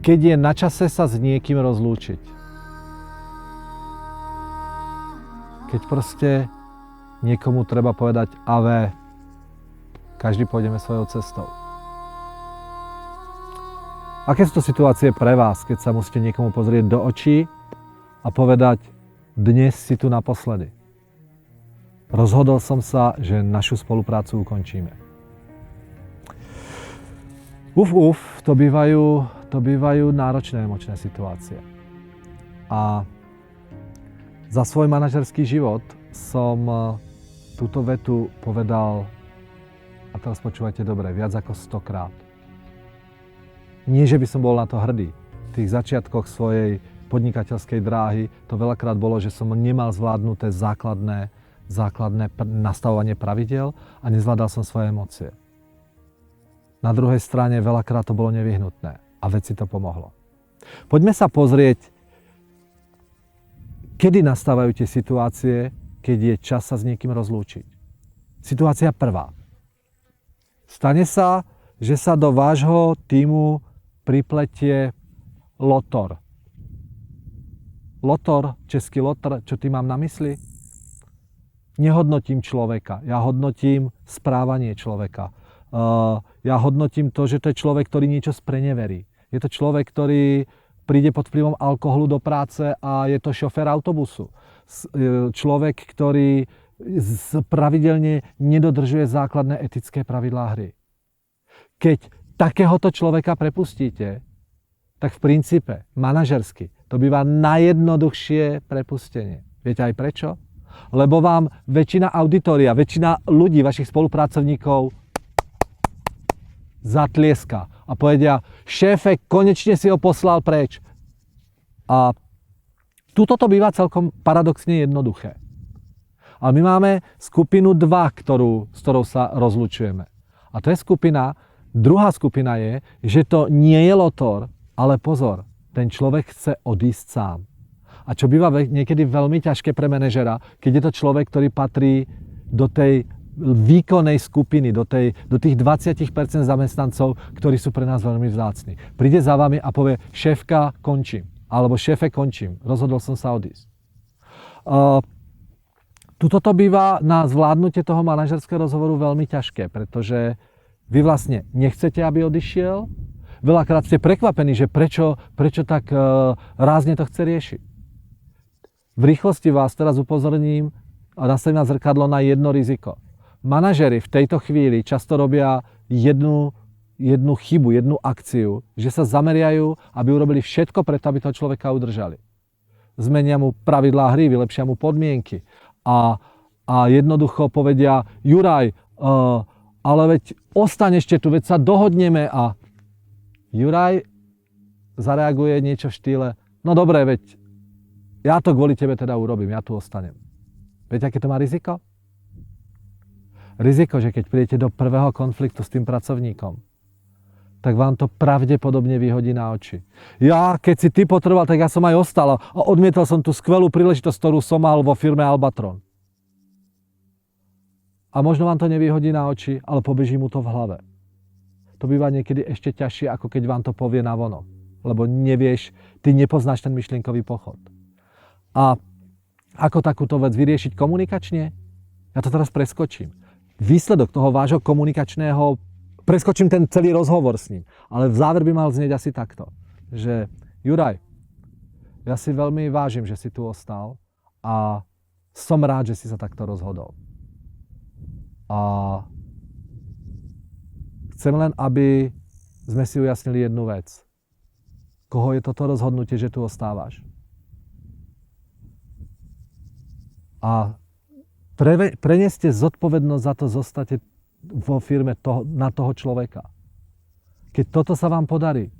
keď je na čase sa s niekým rozlúčiť. Keď proste niekomu treba povedať AV, každý pôjdeme svojou cestou. Aké sú to situácie pre vás, keď sa musíte niekomu pozrieť do očí a povedať, dnes si tu naposledy. Rozhodol som sa, že našu spoluprácu ukončíme. To bývajú náročné emočné situácie. A za svoj manažerský život som túto vetu povedal, a teraz počúvajte dobre, viac ako 100-krát. Nie, že by som bol na to hrdý. V tých začiatkoch svojej podnikateľskej dráhy to veľakrát bolo, že som nemal zvládnuté základné nastavovanie pravidel a nezvládal som svoje emócie. Na druhej strane veľakrát to bolo nevyhnutné a veci to pomohlo. Poďme sa pozrieť, kedy nastávajú tie situácie, keď je čas sa s niekým rozlúčiť. Situácia prvá. Stane sa, že sa do vášho tímu pripletie lotor. Lotor, český lotr, čo tým mám na mysli? Nehodnotím človeka, ja hodnotím správanie človeka. Ja hodnotím to, že to je človek, ktorý niečo spreneverí. Je to človek, ktorý príde pod vplyvom alkoholu do práce a je to šofér autobusu. Človek, ktorý pravidelne nedodržuje základné etické pravidlá hry. Keď takéhoto človeka prepustíte, tak v princípe, manažersky, to býva najjednoduchšie prepustenie. Viete aj prečo? Lebo vám väčšina auditoria, väčšina ľudí, vašich spolupracovníkov zatlieska a povedia, šéfe, konečne si ho poslal preč. A tuto to býva celkom paradoxne jednoduché. Ale my máme skupinu 2, s ktorou sa rozlučujeme. A to je druhá skupina je, že to nie je lotor, ale pozor, ten človek chce odísť sám. A čo býva niekedy veľmi ťažké pre manažera, keď je to človek, ktorý patrí do tej výkonnej skupiny, do tých 20% zamestnancov, ktorí sú pre nás veľmi vzácni. Príde za vami a povie, šéfka, končím. Alebo šéfe, končím. Rozhodol som sa odísť. Tuto to býva na zvládnutie toho manažerského rozhovoru veľmi ťažké, pretože vy vlastne nechcete, aby odišiel. Veľakrát ste prekvapení, že prečo tak rázne to chce riešiť. V rýchlosti vás teraz upozorním a nastavím na zrkadlo na jedno riziko. Manažeri v tejto chvíli často robia jednu chybu, jednu akciu, že sa zameriajú, aby urobili všetko preto, aby toho človeka udržali. Zmenia mu pravidlá hry, vylepšia mu podmienky a jednoducho povedia, Juraj, ale veď ostaň ešte tu, veď sa dohodneme a Juraj zareaguje niečo v štýle, no dobre, veď ja to kvôli tebe teda urobím, ja tu ostanem. Viete, aké to má riziko? Riziko, že keď prídete do prvého konfliktu s tým pracovníkom, tak vám to pravdepodobne vyhodí na oči. Keď si ty potreboval, tak ja som aj ostal a odmietol som tú skvelú príležitosť, ktorú som mal vo firme Albatron. A možno vám to nevyhodí na oči, ale pobeží mu to v hlave. To býva niekedy ešte ťažšie, ako keď vám to povie navonok. Lebo nevieš, ty nepoznáš ten myšlienkový pochod. A ako takúto vec vyriešiť komunikačne? Ja to teraz preskočím. Výsledok toho vášho komunikačného, preskočím ten celý rozhovor s ním, ale v záver by mal znieť asi takto, že Juraj, ja si veľmi vážim, že si tu ostal a som rád, že si sa takto rozhodol. A chcem len, aby sme si ujasnili jednu vec. Koho je toto rozhodnutie, že tu ostávaš? A preneste zodpovednosť za to, zostate vo firme na toho človeka. Keď toto sa vám podarí,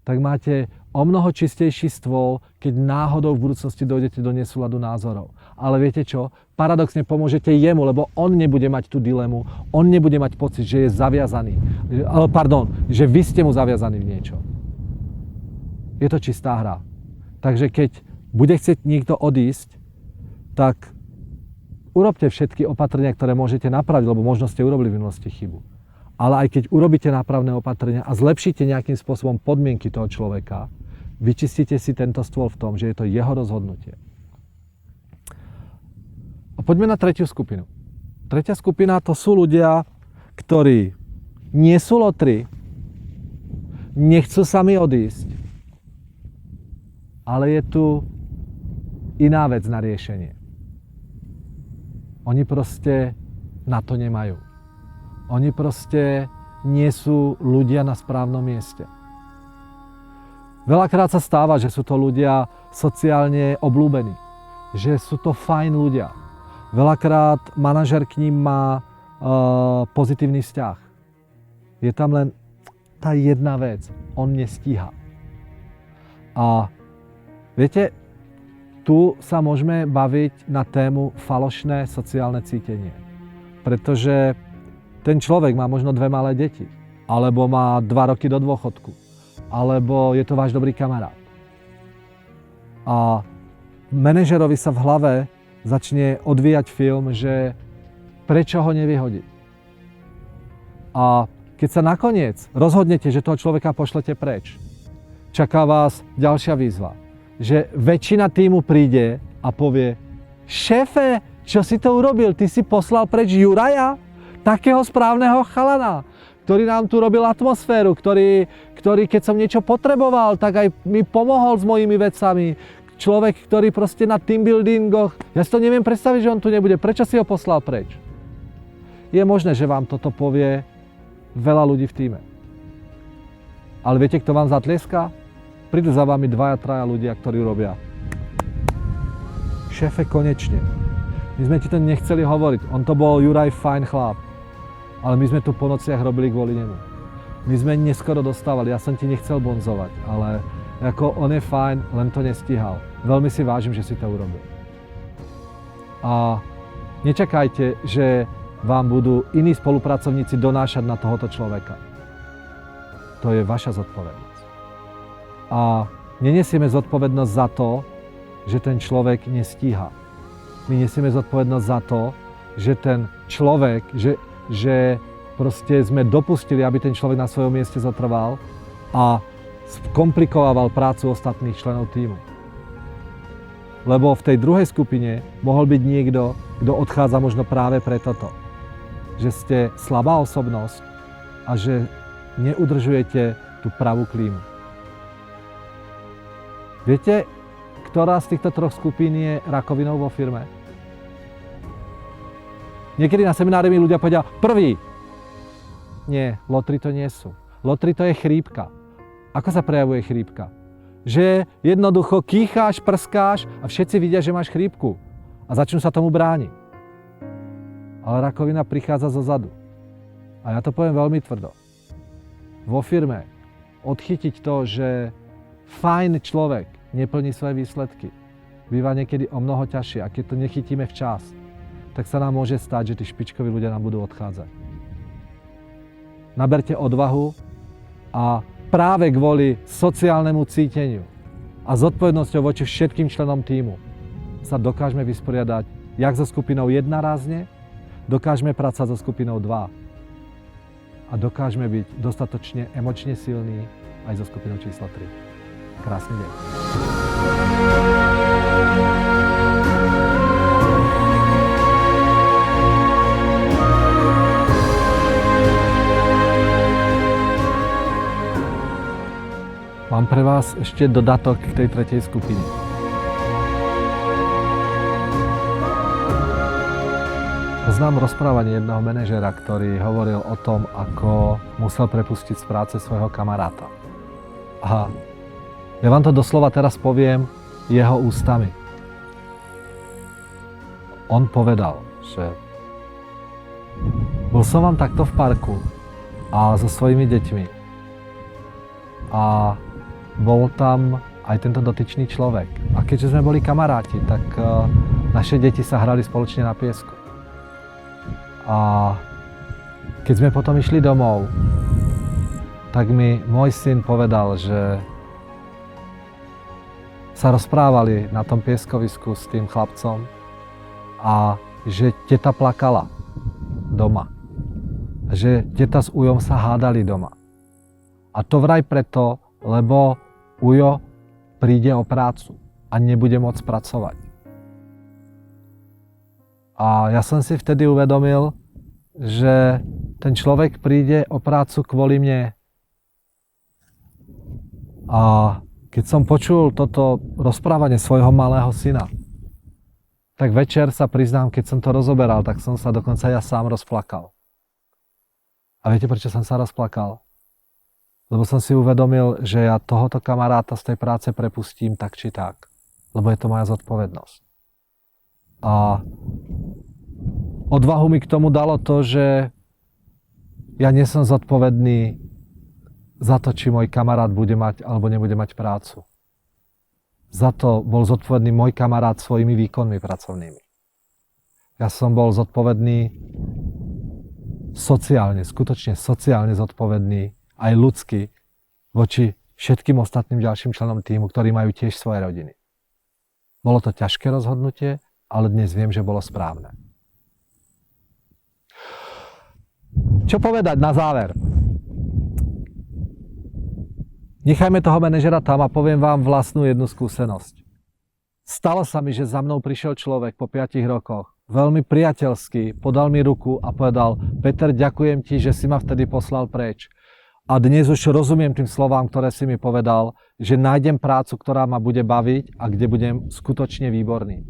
tak máte o mnoho čistejší stôl, keď náhodou v budúcnosti dojdete do nesúladu názorov. Ale viete čo? Paradoxne pomôžete jemu, lebo on nebude mať tú dilemu, on nebude mať pocit, že je zaviazaný. Že vy ste mu zaviazaní v niečom. Je to čistá hra. Takže keď bude chcieť niekto odísť, tak urobte všetky opatrenia, ktoré môžete napraviť, lebo možno ste urobili v minulosti chybu. ale aj keď urobíte nápravné opatrenia a zlepšíte nejakým spôsobom podmienky toho človeka, vyčistíte si tento stôl v tom, že je to jeho rozhodnutie. A poďme na tretiu skupinu. Tretia skupina to sú ľudia, ktorí nie sú lotri, nechcú sami odísť, ale je tu iná vec na riešenie. Oni proste na to nemajú. Oni proste nie sú ľudia na správnom mieste. Veľakrát sa stáva, že sú to ľudia sociálne obľúbení, že sú to fajn ľudia. Veľakrát manažer k ním má pozitívny vzťah. Je tam len tá jedna vec, on nestíha. A viete, tu sa môžeme baviť na tému falošné sociálne cítenie. Pretože ten človek má možno 2 malé deti, alebo má 2 roky do dôchodku, alebo je to váš dobrý kamarát. A manažerovi sa v hlave začne odvíjať film, že prečo ho nevyhodiť. A keď sa nakoniec rozhodnete, že toho človeka pošlete preč, čaká vás ďalšia výzva. Že väčšina týmu príde a povie: šéfe, čo si to urobil? Ty si poslal preč Juraja, takého správneho chalana, ktorý nám tu robil atmosféru, ktorý keď som niečo potreboval, tak aj mi pomohol s mojimi vecami. Človek, ktorý proste na team buildingoch, ja si to neviem predstaviť, že on tu nebude. Prečo si ho poslal preč? Je možné, že vám toto povie veľa ľudí v tíme. Ale viete, kto vám zatlieská? Prídu za vami 2-3 ľudia, ktorí robia: šéfe, konečne. My sme ti to nechceli hovoriť. On to bol Juraj fajn chlap. Ale my sme tu po nociach robili kvôli nemu. My sme neskoro dostávali. Ja som ti nechcel bonzovať, ale ako on je fajn, len to nestíhal. Veľmi si vážim, že si to urobil. A nečakajte, že vám budú iní spolupracovníci donášať na tohoto človeka. To je vaša zodpovednosť. A nenesieme zodpovednosť za to, že ten človek nestíha. My nesieme zodpovednosť za to, že ten človek, že proste sme dopustili, aby ten človek na svojom mieste zotrval a skomplikovával prácu ostatných členov tímu. Lebo v tej druhej skupine mohol byť niekto, kto odchádza možno práve pre toto. Že ste slabá osobnosť a že neudržujete tú pravú klímu. Viete, ktorá z týchto 3 skupín je rakovinou vo firme? Niekedy na seminári mi ľudia povedia: prvý. Nie, lotri to nie sú. Lotri to je chrípka. Ako sa prejavuje chrípka? Že jednoducho kýcháš, prskáš a všetci vidia, že máš chrípku. A začnú sa tomu brániť. Ale rakovina prichádza zo zadu. A ja to poviem veľmi tvrdo. Vo firme odchytiť to, že fajn človek neplní svoje výsledky, býva niekedy o mnoho ťažšie. A keď to nechytíme včas, tak sa nám môže stať, že tí špičkoví ľudia nám budú odchádzať. Naberte odvahu a práve kvôli sociálnemu cíteniu a zodpovednosťou voči všetkým členom tímu sa dokážeme vysporiadať jak so skupinou 1 rázne, dokážeme pracovať so skupinou 2 a dokážeme byť dostatočne emočne silní aj so skupinou číslo 3. Krásny deň. Mám pre vás ešte dodatok k tej tretej skupine. Poznám rozprávanie jedného manažera, ktorý hovoril o tom, ako musel prepustiť z práce svojho kamaráta. A ja vám to doslova teraz poviem jeho ústami. On povedal, že bol som vám takto v parku a so svojimi deťmi. A bol tam aj tento dotyčný človek. A keďže sme boli kamaráti, tak naše deti sa hrali spoločne na piesku. A keď sme potom išli domov, tak mi môj syn povedal, že sa rozprávali na tom pieskovisku s tým chlapcom a že teta plakala doma. že teta s Ujom sa hádali doma. A to vraj preto, lebo Ujo príde o prácu a nebude môcť pracovať. A ja som si vtedy uvedomil, že ten človek príde o prácu kvôli mne. A keď som počul toto rozprávanie svojho malého syna, tak večer sa priznám, keď som to rozoberal, tak som sa dokonca ja sám rozplakal. A viete, prečo som sa rozplakal? Lebo som si uvedomil, že ja tohoto kamaráta z tej práce prepustím tak či tak. Lebo je to moja zodpovednosť. A odvahu mi k tomu dalo to, že ja nie som zodpovedný za to, či môj kamarát bude mať alebo nebude mať prácu. Za to bol zodpovedný môj kamarát svojimi výkonmi pracovnými. Ja som bol zodpovedný sociálne, skutočne sociálne zodpovedný, aj ľudsky, voči všetkým ostatným ďalším členom týmu, ktorí majú tiež svoje rodiny. Bolo to ťažké rozhodnutie, ale dnes viem, že bolo správne. Čo povedať na záver? Nechajme toho manažera tam a poviem vám vlastnú jednu skúsenosť. Stalo sa mi, že za mnou prišiel človek po 5 rokoch, veľmi priateľský, podal mi ruku a povedal: Peter, ďakujem ti, že si ma vtedy poslal preč. A dnes už rozumiem tým slovám, ktoré si mi povedal, že nájdem prácu, ktorá ma bude baviť a kde budem skutočne výborný.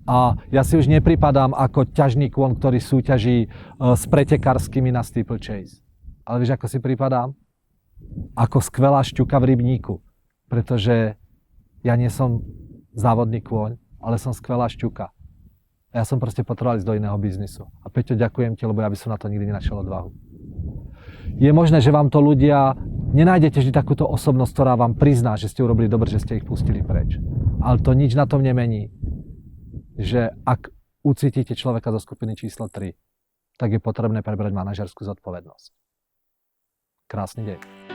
A ja si už nepripadám ako ťažný kôň, ktorý súťaží s pretekárskymi na steeplechase. Ale vieš, ako si pripadám? Ako skvelá šťuka v rybníku. Pretože ja nie som závodný kôň, ale som skvelá šťuka. A ja som proste potreboval ísť do iného biznisu. A Peťo, ďakujem ti, lebo ja by som na to nikdy nenašiel odvahu. Je možné, že vám to ľudia, nenájdete vždy takúto osobnosť, ktorá vám prizná, že ste urobili dobre, že ste ich pustili preč. Ale to nič na tom nemení, že ak ucítite človeka zo skupiny číslo 3, tak je potrebné prebrať manažerskú zodpovednosť. Krásny deň.